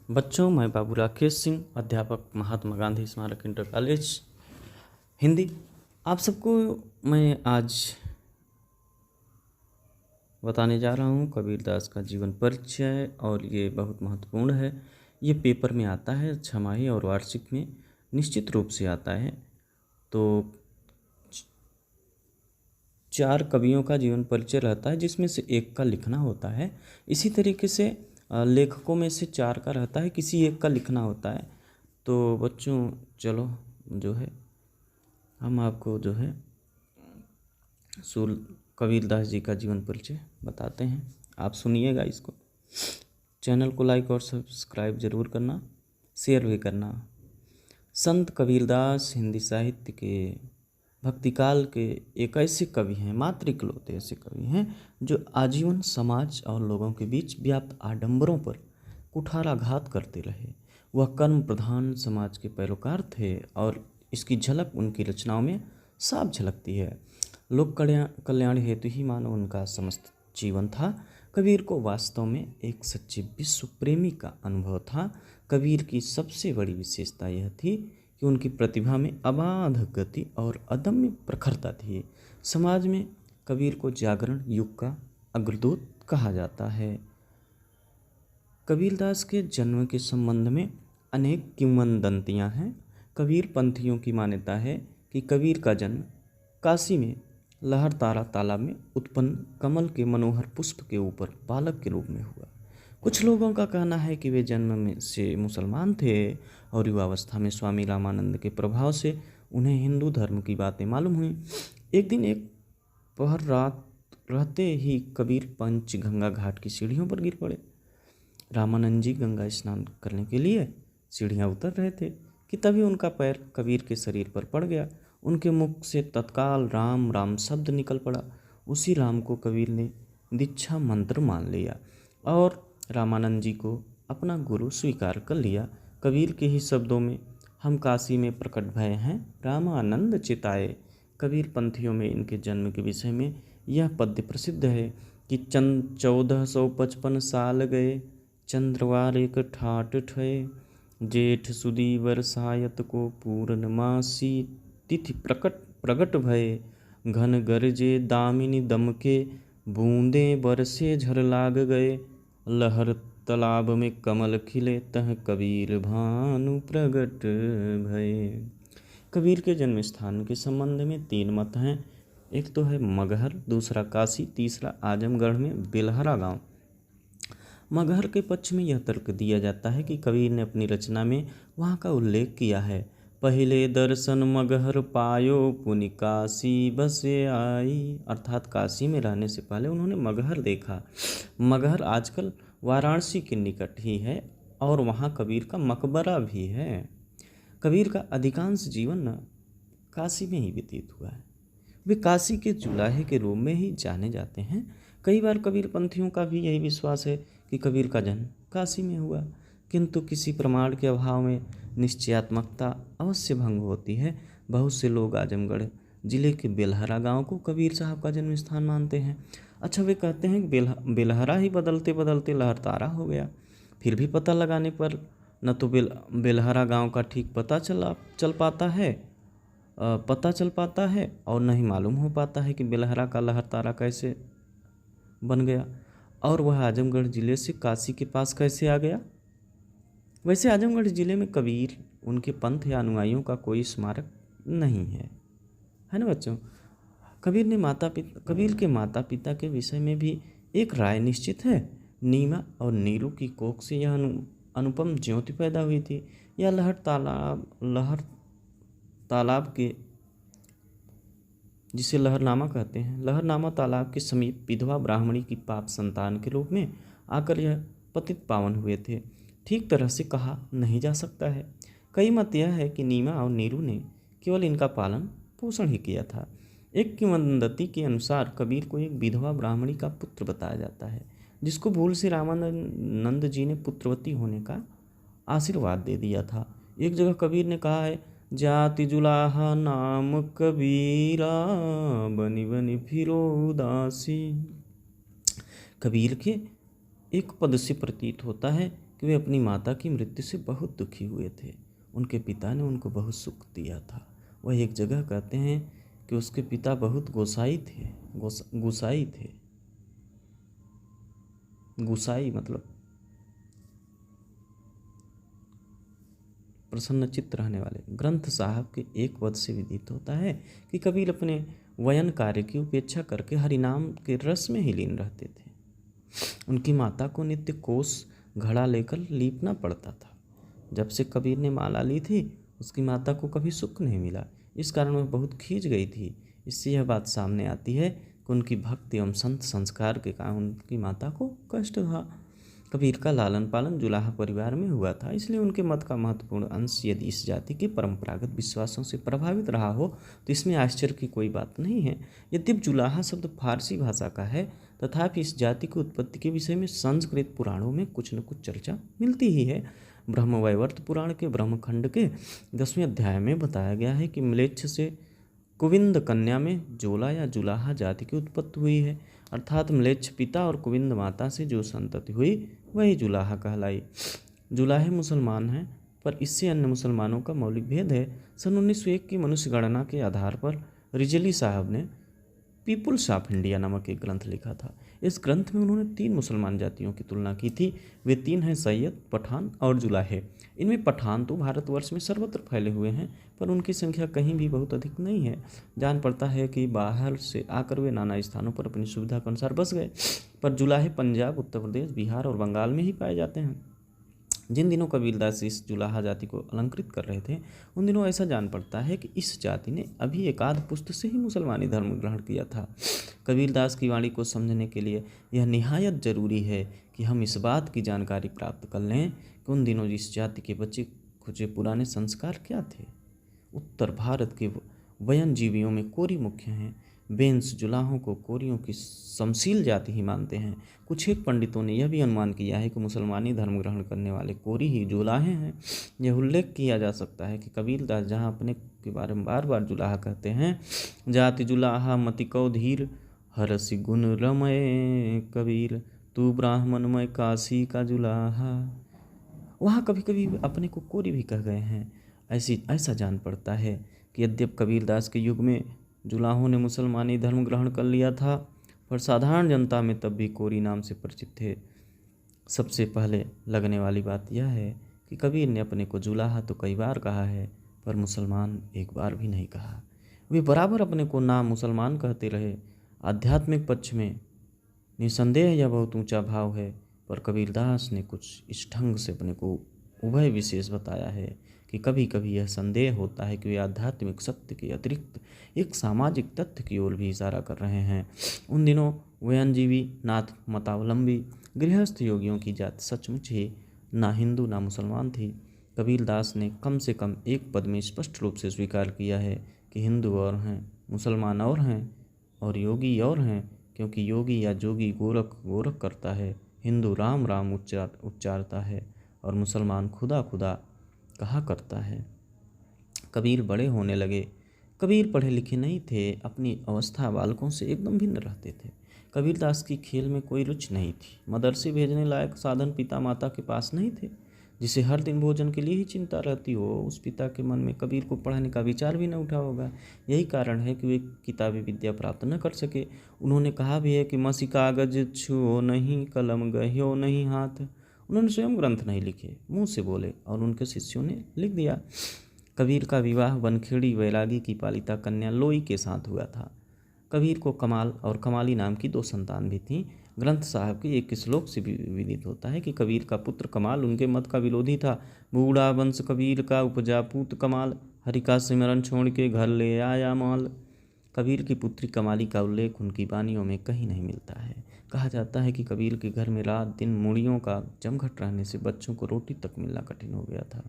बच्चों, मैं बाबू राकेश सिंह, अध्यापक महात्मा गांधी स्मारक इंटर कॉलेज हिंदी। आप सबको मैं आज बताने जा रहा हूँ कबीरदास का जीवन परिचय, और ये बहुत महत्वपूर्ण है। ये पेपर में आता है, छमाही और वार्षिक में निश्चित रूप से आता है। तो 4 कवियों का जीवन परिचय रहता है, जिसमें से एक का लिखना होता है। इसी तरीके से लेखकों में से 4 का रहता है, किसी एक का लिखना होता है। तो बच्चों चलो जो है हम आपको जो है सूल कबीरदास जी का जीवन परिचय बताते हैं। आप सुनिएगा इसको। चैनल को लाइक और सब्सक्राइब जरूर करना, शेयर भी करना। संत कबीरदास हिंदी साहित्य के भक्तिकाल के एक ऐसे कवि हैं, मात्र इकलौते ऐसे कवि हैं जो आजीवन समाज और लोगों के बीच व्याप्त आडंबरों पर कुठाराघात करते रहे। वह कर्म प्रधान समाज के पैरोकार थे और इसकी झलक उनकी रचनाओं में साफ झलकती है। लोक कल्याण हेतु ही मानो उनका समस्त जीवन था। कबीर को वास्तव में एक सच्चे विश्व प्रेमी का अनुभव था। कबीर की सबसे बड़ी विशेषता यह थी कि उनकी प्रतिभा में अबाध गति और अदम्य प्रखरता थी। समाज में कबीर को जागरण युग का अग्रदूत कहा जाता है। कबीरदास के जन्म के संबंध में अनेक किंवदंतियाँ हैं। कबीर पंथियों की मान्यता है कि कबीर का जन्म काशी में लहरतारा तालाब में उत्पन्न कमल के मनोहर पुष्प के ऊपर बालक के रूप में हुआ। कुछ लोगों का कहना है कि वे जन्म में से मुसलमान थे और युवावस्था में स्वामी रामानंद के प्रभाव से उन्हें हिंदू धर्म की बातें मालूम हुई। एक दिन एक पहर रात रहते ही कबीर पंचगंगा घाट की सीढ़ियों पर गिर पड़े। रामानंद जी गंगा स्नान करने के लिए सीढ़ियाँ उतर रहे थे कि तभी उनका पैर कबीर के शरीर पर पड़ गया। उनके मुख से तत्काल राम राम शब्द निकल पड़ा। उसी राम को कबीर ने दीक्षा मंत्र मान लिया और रामानंद जी को अपना गुरु स्वीकार कर लिया। कबीर के ही शब्दों में, हम काशी में प्रकट भय हैं रामानंद चिताए। कबीर पंथियों में इनके जन्म के विषय में यह पद्य प्रसिद्ध है कि 1455 साल गए, चंद्रवार एक ठाट ठये, जेठ सुदी बरसायत को पूर्णमासी, तिथि प्रगट भये, घन गरजे दामिनी दमके, बूंदे बरसे झर लाग गए, लहर तालाब में कमल खिले, तह कबीर भानु प्रगट भये। कबीर के जन्म स्थान के संबंध में 3 मत हैं। एक तो है मगहर, दूसरा काशी, तीसरा आजमगढ़ में बेलहरा गांव। मगहर के पक्ष में यह तर्क दिया जाता है कि कबीर ने अपनी रचना में वहाँ का उल्लेख किया है। पहले दर्शन मगहर पायो, पुनि काशी बसे आई। अर्थात काशी में रहने से पहले उन्होंने मगहर देखा। मगहर आजकल वाराणसी के निकट ही है और वहाँ कबीर का मकबरा भी है। कबीर का अधिकांश जीवन काशी में ही व्यतीत हुआ है। वे काशी के जुलाहे के रूप में ही जाने जाते हैं। कई बार कबीर पंथियों का भी यही विश्वास है कि कबीर का जन्म काशी में हुआ, किंतु किसी प्रमाण के अभाव में निश्चयात्मकता अवश्य भंग होती है। बहुत से लोग आजमगढ़ जिले के बेलहरा गांव को कबीर साहब का जन्म स्थान मानते हैं। अच्छा, वे कहते हैं कि बेलहरा ही बदलते बदलते लहरतारा हो गया। फिर भी पता लगाने पर न तो बेलहरा गांव का ठीक पता चल पाता है और न ही मालूम हो पाता है कि बेलहरा का लहरतारा कैसे बन गया और वह आजमगढ़ जिले से काशी के पास कैसे आ गया। वैसे आजमगढ़ जिले में कबीर, उनके पंथ या अनुयायियों का कोई स्मारक नहीं है ना बच्चों। कबीर के माता पिता के विषय में भी एक राय निश्चित है। नीमा और नीलू की कोख से यह अनुपम ज्योति पैदा हुई थी। यह लहर तालाब के, जिसे लहरनामा कहते हैं, लहरनामा तालाब के समीप विधवा ब्राह्मणी की पाप संतान के रूप में आकर यह पतित पावन हुए थे। ठीक तरह से कहा नहीं जा सकता है। कई मत यह है कि नीमा और नीरू ने केवल इनका पालन पोषण ही किया था। एक किंवदंती के अनुसार कबीर को एक विधवा ब्राह्मणी का पुत्र बताया जाता है, जिसको भूल से रामानंद जी ने पुत्रवती होने का आशीर्वाद दे दिया था। एक जगह कबीर ने कहा है, जाति जुलाहा नाम कबीरा, बनी बनी फिरो उदासी। कबीर के एक पद से प्रतीत होता है कि वे अपनी माता की मृत्यु से बहुत दुखी हुए थे। उनके पिता ने उनको बहुत सुख दिया था। वह एक जगह कहते हैं कि उसके पिता बहुत गुसाई थे। गुसाई मतलब प्रसन्नचित्त रहने वाले। ग्रंथ साहब के एक पद से विदित होता है कि कबीर अपने वयन कार्य की उपेक्षा करके हरिनाम के रस में ही लीन रहते थे। उनकी माता को नित्य कोस घड़ा लेकर लीपना पड़ता था। जब से कबीर ने माला ली थी, उसकी माता को कभी सुख नहीं मिला। इस कारण वह बहुत खींच गई थी। इससे यह बात सामने आती है कि उनकी भक्ति एवं संत संस्कार के कारण उनकी माता को कष्ट था। कबीर का लालन पालन जुलाहा परिवार में हुआ था, इसलिए उनके मत का महत्वपूर्ण अंश यदि इस जाति के परंपरागत विश्वासों से प्रभावित रहा हो तो इसमें आश्चर्य की कोई बात नहीं है। यद्यपि जुलाहा शब्द फारसी भाषा का है, तथापि इस जाति की उत्पत्ति के विषय में संस्कृत पुराणों में कुछ न कुछ चर्चा मिलती ही है। ब्रह्मवैवर्त पुराण के ब्रह्मखंड के 10वें अध्याय में बताया गया है कि म्लेच्छ से कुविंद कन्या में जोला या जुलाहा जाति की उत्पत्ति हुई है, अर्थात म्लेच्छ पिता और कुविंद माता से जो संतति हुई वही जुलाहा कहलाई। जुलाहे मुसलमान हैं, पर इससे अन्य मुसलमानों का मौलिक भेद है। सन 1901 की मनुष्य गणना के आधार पर रिजली साहब ने पीपुल्स ऑफ इंडिया नामक एक ग्रंथ लिखा था। इस ग्रंथ में उन्होंने 3 मुसलमान जातियों की तुलना की थी। वे 3 हैं सैयद, पठान और जुलाहे। इनमें पठान तो भारतवर्ष में सर्वत्र फैले हुए हैं, पर उनकी संख्या कहीं भी बहुत अधिक नहीं है। जान पड़ता है कि बाहर से आकर वे नाना स्थानों पर अपनी सुविधा के अनुसार बस गए, पर जुलाहे पंजाब, उत्तर प्रदेश, बिहार और बंगाल में ही पाए जाते हैं। जिन दिनों कबीरदास इस जुलाहा जाति को अलंकृत कर रहे थे, उन दिनों ऐसा जान पड़ता है कि इस जाति ने अभी एकाध पुस्त से ही मुसलमानी धर्म ग्रहण किया था। कबीरदास की वाणी को समझने के लिए यह निहायत जरूरी है कि हम इस बात की जानकारी प्राप्त कर लें कि उन दिनों इस जाति के बच्चे खुचे पुराने संस्कार क्या थे। उत्तर भारत के वयन जीवियों में कोरी मुख्य हैं। बेंस जुलाहों को कोरियों की समशील जाति ही मानते हैं। कुछ एक पंडितों ने यह भी अनुमान किया है कि मुसलमानी धर्म ग्रहण करने वाले कोरी ही जुलाहे हैं। यह उल्लेख किया जा सकता है कि कबीरदास जहाँ अपने के बारे में बार बार जुलाहा कहते हैं, जाति जुलाहा मति कौ धीर, हरसि गुण रमय कबीर, तू ब्राह्मणमय काशी का जुलाहा, वहाँ कभी कभी अपने को कोरी भी कह गए हैं। ऐसा जान पड़ता है कि यद्यप कबीरदास के युग में जुलाहों ने मुसलमानी धर्म ग्रहण कर लिया था, पर साधारण जनता में तब भी कोरी नाम से परिचित थे। सबसे पहले लगने वाली बात यह है कि कबीर ने अपने को जुलाहा तो कई बार कहा है, पर मुसलमान एक बार भी नहीं कहा। वे बराबर अपने को नाम मुसलमान कहते रहे। आध्यात्मिक पक्ष में निसंदेह यह बहुत ऊंचा भाव है, पर कबीरदास ने कुछ इस ढंग से अपने को उभय विशेष बताया है कि कभी कभी यह संदेह होता है कि वे आध्यात्मिक सत्य के अतिरिक्त एक सामाजिक तथ्य की ओर भी इशारा कर रहे हैं। उन दिनों वयनजीवी, नाथ मतावलंबी, गृहस्थ योगियों की जाति सचमुच ही ना हिंदू ना मुसलमान थी। कबीरदास ने कम से कम एक पद में स्पष्ट रूप से स्वीकार किया है कि हिंदू और हैं, मुसलमान और हैं, और योगी और हैं, क्योंकि योगी या जोगी गोरख करता है, हिंदू राम राम उच्चारता है और मुसलमान खुदा खुदा कहा करता है। कबीर बड़े होने लगे। कबीर पढ़े लिखे नहीं थे, अपनी अवस्था बालकों से एकदम भिन्न रहते थे। कबीरदास की खेल में कोई रुचि नहीं थी। मदरसे भेजने लायक साधन पिता माता के पास नहीं थे। जिसे हर दिन भोजन के लिए ही चिंता रहती हो, उस पिता के मन में कबीर को पढ़ाने का विचार भी न उठा होगा। यही कारण है कि वे किताबी विद्या प्राप्त न कर सके। उन्होंने कहा भी है कि मसी कागज छुओ नहीं, कलम गह्यो नहीं हाथ। उन्होंने स्वयं ग्रंथ नहीं लिखे, मुंह से बोले और उनके शिष्यों ने लिख दिया। कबीर का विवाह वनखेड़ी वैरागी की पालिता कन्या लोई के साथ हुआ था। कबीर को कमाल और कमाली नाम की 2 संतान भी थीं। ग्रंथ साहब के एक श्लोक से भी विदित होता है कि कबीर का पुत्र कमाल उनके मत का विरोधी था। बूढ़ा वंश कबीर का उपजा पूत कमाल, हरि का सिमरन छोड़ के घर ले आया माल। कबीर की पुत्री कमाली का उल्लेख उनकी वाणियों में कहीं नहीं मिलता है। कहा जाता है कि कबीर के घर में रात दिन मूढ़ियों का जमघट रहने से बच्चों को रोटी तक मिलना कठिन हो गया था।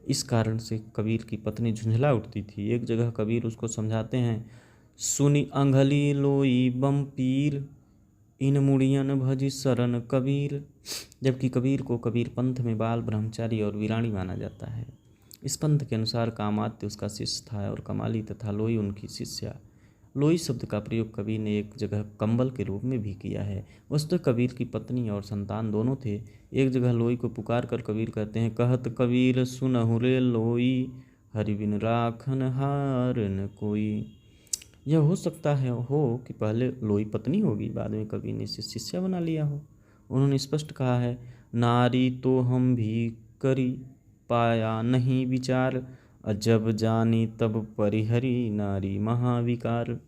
इस कारण से कबीर की पत्नी झुंझला उठती थी। एक जगह कबीर उसको समझाते हैं, सुनी अंघली लोई बम पीर, इन मुड़ियन भजी शरण कबीर। जबकि कबीर को कबीर पंथ में बाल ब्रह्मचारी और वीराणी माना जाता है। इस पंथ के अनुसार कामात्य उसका शिष्य था और कमाली तथा लोई उनकी शिष्या। लोई शब्द का प्रयोग कबीर ने एक जगह कंबल के रूप में भी किया है। वस्तुतः कबीर की पत्नी और संतान दोनों थे। एक जगह लोई को पुकार कर कबीर कहते हैं, कहत कबीर सुनहु रे लोई, हरि बिन राखन हार न कोई। यह हो सकता है कि पहले लोई पत्नी होगी, बाद में कबीर ने इसे शिष्या बना लिया हो। उन्होंने स्पष्ट कहा है, नारी तो हम भी करी, पाया नहीं विचार, अजब जानी तब परिहरी, नारी महाविकार।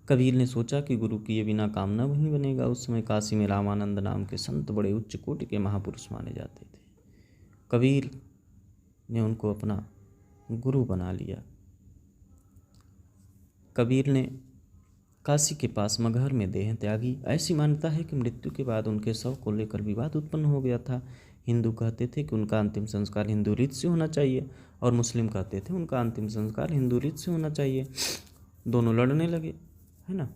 कबीर ने सोचा कि गुरु किए बिना काम न नहीं बनेगा। उस समय काशी में रामानंद नाम के संत बड़े उच्च कोटि के महापुरुष माने जाते थे। कबीर ने उनको अपना गुरु बना लिया। कबीर ने काशी के पास मगहर में देह त्यागी। ऐसी मान्यता है कि मृत्यु के बाद उनके शव को लेकर विवाद उत्पन्न हो गया था। हिंदू कहते थे कि उनका अंतिम संस्कार हिंदू रीत से होना चाहिए और मुस्लिम कहते थे उनका अंतिम संस्कार हिंदू रीत से होना चाहिए। दोनों लड़ने लगे, है ना।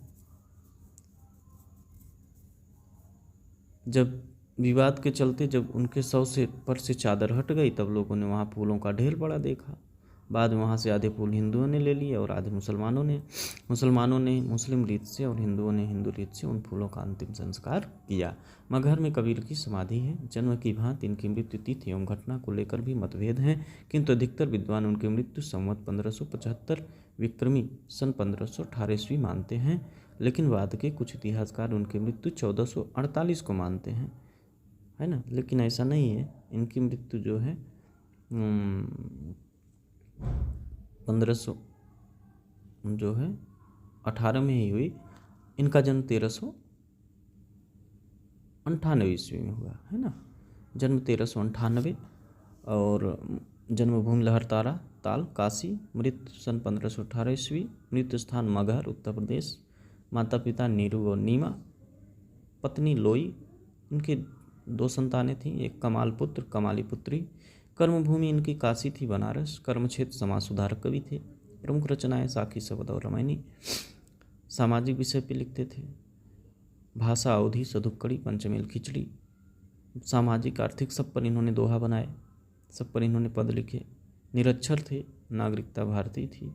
जब विवाद के चलते जब उनके शव से पर से चादर हट गई, तब लोगों ने वहाँ फूलों का ढेर पड़ा देखा। बाद में वहाँ से आधे फूल हिंदुओं ने ले लिए और आधे मुसलमानों ने मुस्लिम रीत से और हिंदुओं ने हिंदू रीत से उन फूलों का अंतिम संस्कार किया। मगहर में कबीर की समाधि है। जन्म की भांति इनकी मृत्यु तिथि एवं घटना को लेकर भी मतभेद हैं, किंतु अधिकतर विद्वान उनकी मृत्यु संवत 1575 विक्रमी सन 1518 ईस्वी मानते हैं, लेकिन बाद के कुछ इतिहासकार उनकी मृत्यु 1448 को मानते हैं, है ना। लेकिन ऐसा नहीं है, इनकी मृत्यु जो है 1500 जो है 18 में ही हुई। इनका जन्म 1398 ईस्वी में हुआ, है ना। जन्म 1398 और जन्मभूमि लहरतारा ताल काशी, मृत्यु सन 1518 ईस्वी, मृत्यु स्थान मगहर उत्तर प्रदेश, माता पिता नीरू और नीमा, पत्नी लोई, इनके 2 संतानें थीं, एक कमाल पुत्र कमाली पुत्री। कर्मभूमि इनकी काशी थी बनारस। कर्मक्षेत्र समाज सुधारक कवि थे। प्रमुख रचनाएं साखी शबद और रामायणी। सामाजिक विषय पे लिखते थे। भाषा अवधि सधुक्कड़ी पंचमेल खिचड़ी। सामाजिक आर्थिक सब पर इन्होंने दोहा बनाए, सब पर इन्होंने पद लिखे। निरक्षर थे, नागरिकता भारतीय थी।